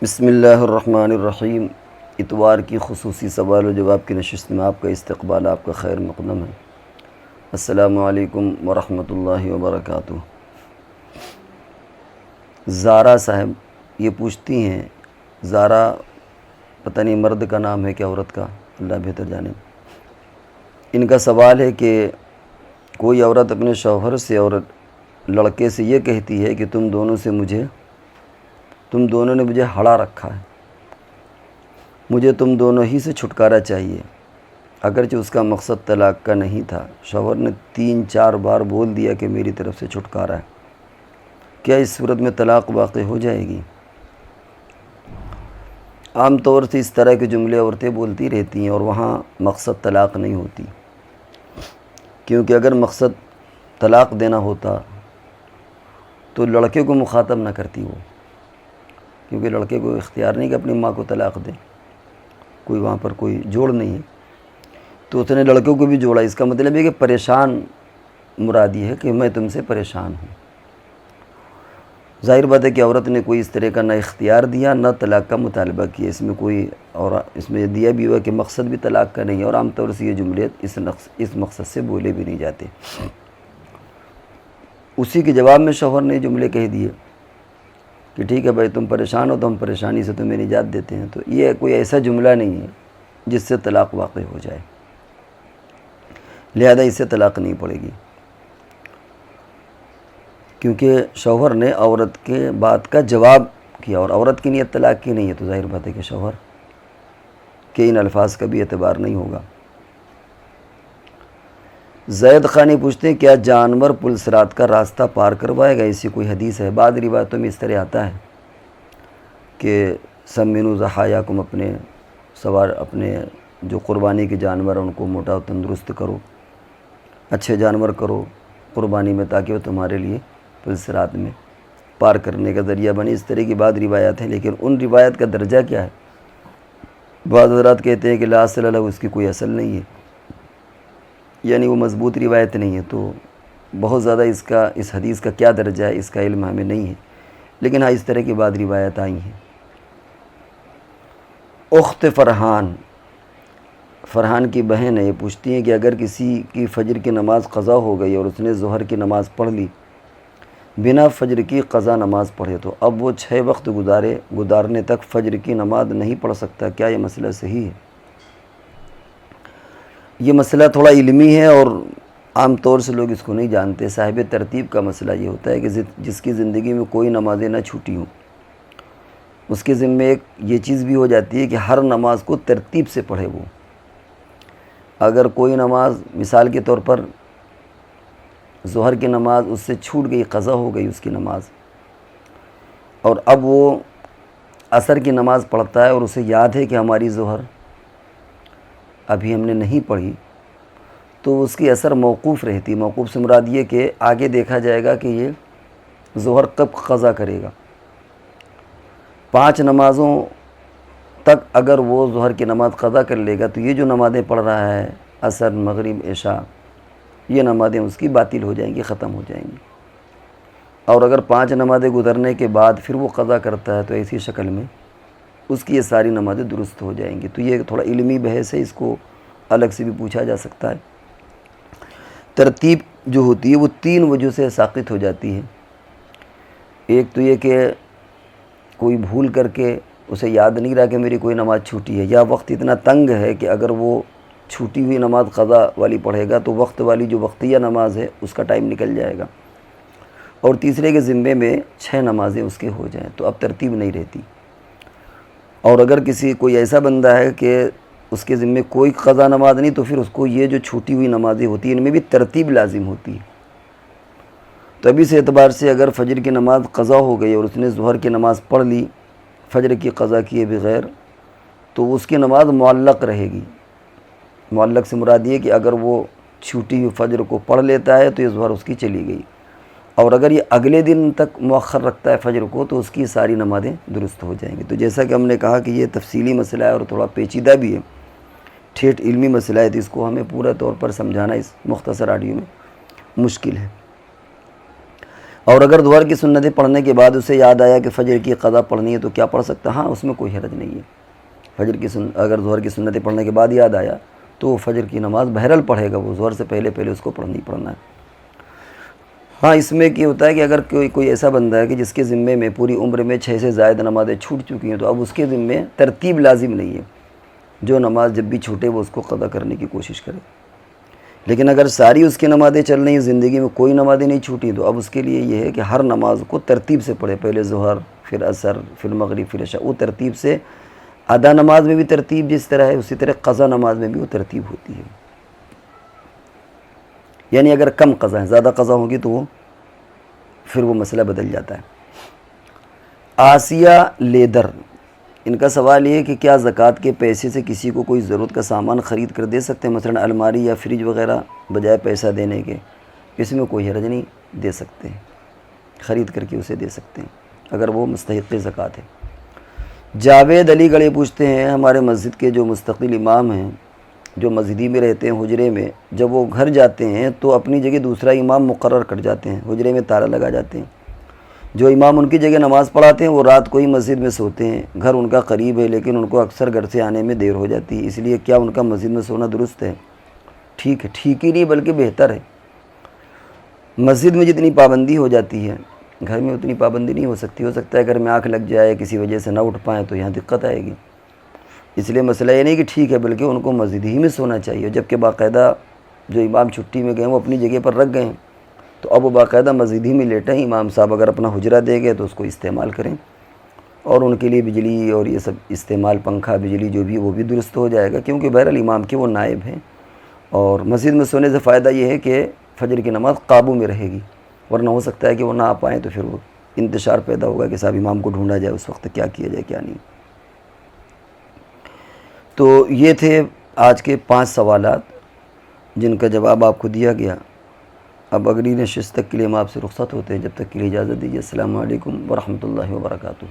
بسم اللہ الرحمن الرحیم۔ اتوار کی خصوصی سوال و جواب کی نشست میں آپ کا استقبال، آپ کا خیر مقدم ہے۔ السلام علیکم ورحمۃ اللہ وبرکاتہ۔ زارا صاحب یہ پوچھتی ہیں، زارا پتہ نہیں مرد کا نام ہے کیا عورت کا، اللہ بہتر جانے۔ ان کا سوال ہے کہ کوئی عورت اپنے شوہر سے اور لڑکے سے یہ کہتی ہے کہ تم دونوں نے مجھے ہڑا رکھا ہے، مجھے تم دونوں ہی سے چھٹکارا چاہیے، اگرچہ اس کا مقصد طلاق کا نہیں تھا۔ شوہر نے 3-4 بار بول دیا کہ میری طرف سے چھٹکارا ہے، کیا اس صورت میں طلاق واقع ہو جائے گی؟ عام طور سے اس طرح کے جملے عورتیں بولتی رہتی ہیں اور وہاں مقصد طلاق نہیں ہوتی، کیونکہ اگر مقصد طلاق دینا ہوتا تو لڑکے کو مخاطب نہ کرتی وہ، کیونکہ لڑکے کو اختیار نہیں کہ اپنی ماں کو طلاق دے، کوئی وہاں پر کوئی جوڑ نہیں ہے، تو اس نے لڑکوں کو بھی جوڑا۔ اس کا مطلب ہے کہ پریشان مرادی ہے کہ میں تم سے پریشان ہوں۔ ظاہر بات ہے کہ عورت نے کوئی اس طرح کا نہ اختیار دیا نہ طلاق کا مطالبہ کیا، اس میں دیا بھی ہوا کہ مقصد بھی طلاق کا نہیں ہے، اور عام طور سے یہ جملے اس مقصد سے بولے بھی نہیں جاتے۔ اسی کے جواب میں شوہر نے جملے کہہ دیے کہ ٹھیک ہے بھائی، تم پریشان ہو تو ہم پریشانی سے تمہیں نجات دیتے ہیں، تو یہ کوئی ایسا جملہ نہیں ہے جس سے طلاق واقع ہو جائے، لہذا اس سے طلاق نہیں پڑے گی، کیونکہ شوہر نے عورت کے بات کا جواب کیا اور عورت کی نیت طلاق کی نہیں ہے، تو ظاہر بات ہے کہ شوہر کے ان الفاظ کا بھی اعتبار نہیں ہوگا۔ زید خانی پوچھتے ہیں کیا جانور پل صراط کا راستہ پار کروائے گا؟ اسی کوئی حدیث ہے؟ بعض روایتوں میں اس طرح آتا ہے کہ سمنوا ضحایاکم، اپنے جو قربانی کے جانور ہیں ان کو موٹا و تندرست کرو، اچھے جانور کرو قربانی میں، تاکہ وہ تمہارے لیے پل صراط میں پار کرنے کا ذریعہ بنے۔ اس طرح کی بعض روایات ہیں، لیکن ان روایت کا درجہ کیا ہے؟ بعض حضرات کہتے ہیں کہ لا اصل لہ، اس کی کوئی اصل نہیں ہے، یعنی وہ مضبوط روایت نہیں ہے، تو بہت زیادہ اس حدیث کا کیا درجہ ہے اس کا علم ہمیں نہیں ہے، لیکن ہاں اس طرح کی بعض روایت آئی ہیں۔ اخت فرحان کی بہن ہے، یہ پوچھتی ہیں کہ اگر کسی کی فجر کی نماز قضا ہو گئی اور اس نے ظہر کی نماز پڑھ لی بنا فجر کی قضا نماز پڑھے، تو اب وہ 6 وقت گزارنے تک فجر کی نماز نہیں پڑھ سکتا، کیا یہ مسئلہ صحیح ہے؟ یہ مسئلہ تھوڑا علمی ہے اور عام طور سے لوگ اس کو نہیں جانتے۔ صاحب ترتیب کا مسئلہ یہ ہوتا ہے کہ جس کی زندگی میں کوئی نمازیں نہ چھوٹی ہوں، اس کے ذمے ایک یہ چیز بھی ہو جاتی ہے کہ ہر نماز کو ترتیب سے پڑھے وہ۔ اگر کوئی نماز مثال کے طور پر ظہر کی نماز اس سے چھوٹ گئی، قضا ہو گئی اس کی نماز، اور اب وہ عصر کی نماز پڑھتا ہے اور اسے یاد ہے کہ ہماری ظہر ابھی ہم نے نہیں پڑھی، تو اس کی اثر موقوف رہتی۔ موقوف سے مراد یہ کہ آگے دیکھا جائے گا کہ یہ ظہر کب قضا کرے گا۔ 5 نمازوں تک اگر وہ ظہر کی نماز قضا کر لے گا تو یہ جو نمازیں پڑھ رہا ہے عصر، مغرب، عشاء، یہ نمازیں اس کی باطل ہو جائیں گی، ختم ہو جائیں گی۔ اور اگر 5 نمازیں گزرنے کے بعد پھر وہ قضا کرتا ہے تو ایسی شکل میں اس کی یہ ساری نمازیں درست ہو جائیں گی۔ تو یہ تھوڑا علمی بحث ہے، اس کو الگ سے بھی پوچھا جا سکتا ہے۔ ترتیب جو ہوتی ہے وہ 3 وجہ سے ساقط ہو جاتی ہے۔ ایک تو یہ کہ کوئی بھول کر کے اسے یاد نہیں رہا کہ میری کوئی نماز چھوٹی ہے، یا وقت اتنا تنگ ہے کہ اگر وہ چھوٹی ہوئی نماز قضا والی پڑھے گا تو وقت والی جو وقتیہ نماز ہے اس کا ٹائم نکل جائے گا، اور تیسرے کے ذمے میں 6 نمازیں اس کے ہو جائیں تو اب ترتیب نہیں رہتی۔ اور اگر کوئی ایسا بندہ ہے کہ اس کے ذمے کوئی قضا نماز نہیں، تو پھر اس کو یہ جو چھوٹی ہوئی نمازیں ہوتی ہیں ان میں بھی ترتیب لازم ہوتی ہے۔ تو اب اس اعتبار سے اگر فجر کی نماز قضا ہو گئی اور اس نے ظہر کی نماز پڑھ لی فجر کی قضا کیے بغیر، تو اس کی نماز معلق رہے گی۔ معلق سے مراد یہ کہ اگر وہ چھوٹی ہوئی فجر کو پڑھ لیتا ہے تو یہ ظہر اس کی چلی گئی، اور اگر یہ اگلے دن تک مؤخر رکھتا ہے فجر کو تو اس کی ساری نمازیں درست ہو جائیں گی۔ تو جیسا کہ ہم نے کہا کہ یہ تفصیلی مسئلہ ہے اور تھوڑا پیچیدہ بھی ہے، ٹھیٹ علمی مسئلہ ہے، تو اس کو ہمیں پورا طور پر سمجھانا اس مختصر آڈیو میں مشکل ہے۔ اور اگر ظہر کی سنتیں پڑھنے کے بعد اسے یاد آیا کہ فجر کی قضا پڑھنی ہے تو کیا پڑھ سکتا ہے؟ ہاں، اس میں کوئی حرج نہیں ہے۔ اگر ظہر کی سنتیں پڑھنے کے بعد یاد آیا تو وہ فجر کی نماز بہرحال پڑھے گا، وہ ظہر سے پہلے اس کو پڑھنا ہے۔ ہاں، اس میں کیا ہوتا ہے کہ اگر کوئی ایسا بندہ ہے کہ جس کے ذمے میں پوری عمر میں 6 سے زائد نمازیں چھوٹ چکی ہیں، تو اب اس کے ذمے ترتیب لازم نہیں ہے، جو نماز جب بھی چھوٹے وہ اس کو قضا کرنے کی کوشش کرے۔ لیکن اگر ساری اس کی نمازیں چل رہی ہیں، زندگی میں کوئی نمازیں نہیں چھوٹی، تو اب اس کے لیے یہ ہے کہ ہر نماز کو ترتیب سے پڑھے، پہلے ظہر، پھر عصر، پھر مغرب، پھر عشاء، وہ ترتیب سے۔ ادا نماز میں بھی ترتیب جس طرح ہے اسی طرح قضا نماز میں بھی وہ ترتیب ہوتی ہے۔ یعنی اگر کم قضا ہے، زیادہ قضا ہوگی تو پھر وہ مسئلہ بدل جاتا ہے۔ آسیہ لیدر، ان کا سوال یہ ہے کہ کیا زکوٰۃ کے پیسے سے کسی کو کوئی ضرورت کا سامان خرید کر دے سکتے ہیں، مثلا الماری یا فریج وغیرہ، بجائے پیسہ دینے کے؟ اس میں کوئی حرج نہیں، دے سکتے ہیں، خرید کر کے اسے دے سکتے ہیں اگر وہ مستحق زکوٰۃ ہے۔ جاوید علی گڑھ پوچھتے ہیں، ہمارے مسجد کے جو مستقل امام ہیں، جو مسجدی میں رہتے ہیں حجرے میں، جب وہ گھر جاتے ہیں تو اپنی جگہ دوسرا امام مقرر کر جاتے ہیں، حجرے میں تالا لگا جاتے ہیں۔ جو امام ان کی جگہ نماز پڑھاتے ہیں وہ رات کو ہی مسجد میں سوتے ہیں۔ گھر ان کا قریب ہے لیکن ان کو اکثر گھر سے آنے میں دیر ہو جاتی ہے، اس لیے کیا ان کا مسجد میں سونا درست ہے؟ ٹھیک ہے، ٹھیک ہی نہیں بلکہ بہتر ہے۔ مسجد میں جتنی پابندی ہو جاتی ہے گھر میں اتنی پابندی نہیں ہو سکتی۔ ہو سکتا ہے گھر میں آنکھ لگ جائے، کسی وجہ سے نہ اٹھ پائیں تو یہاں دقت آئے گی۔ اس لیے مسئلہ یہ نہیں کہ ٹھیک ہے، بلکہ ان کو مسجد ہی میں سونا چاہیے، جبکہ باقاعدہ جو امام چھٹی میں گئے وہ اپنی جگہ پر رکھ گئے ہیں، تو اب وہ باقاعدہ مسجد ہی میں لیٹیں۔ امام صاحب اگر اپنا حجرہ دے گئے تو اس کو استعمال کریں، اور ان کے لیے بجلی اور یہ سب استعمال، پنکھا، بجلی جو بھی وہ بھی درست ہو جائے گا، کیونکہ بہرحال امام کے وہ نائب ہیں۔ اور مسجد میں سونے سے فائدہ یہ ہے کہ فجر کی نماز قابو میں رہے گی، ورنہ ہو سکتا ہے کہ وہ نہ آ پائیں تو پھر وہ انتشار پیدا ہوگا کہ صاحب امام کو ڈھونڈا جائے، اس وقت کیا کیا جائے کیا نہیں۔ تو یہ تھے آج کے 5 سوالات جن کا جواب آپ کو دیا گیا۔ اب اگلی نشست تک کے لیے ہم آپ سے رخصت ہوتے ہیں، جب تک کے لیے اجازت دیجیے۔ السلام علیکم ورحمۃ اللہ وبرکاتہ۔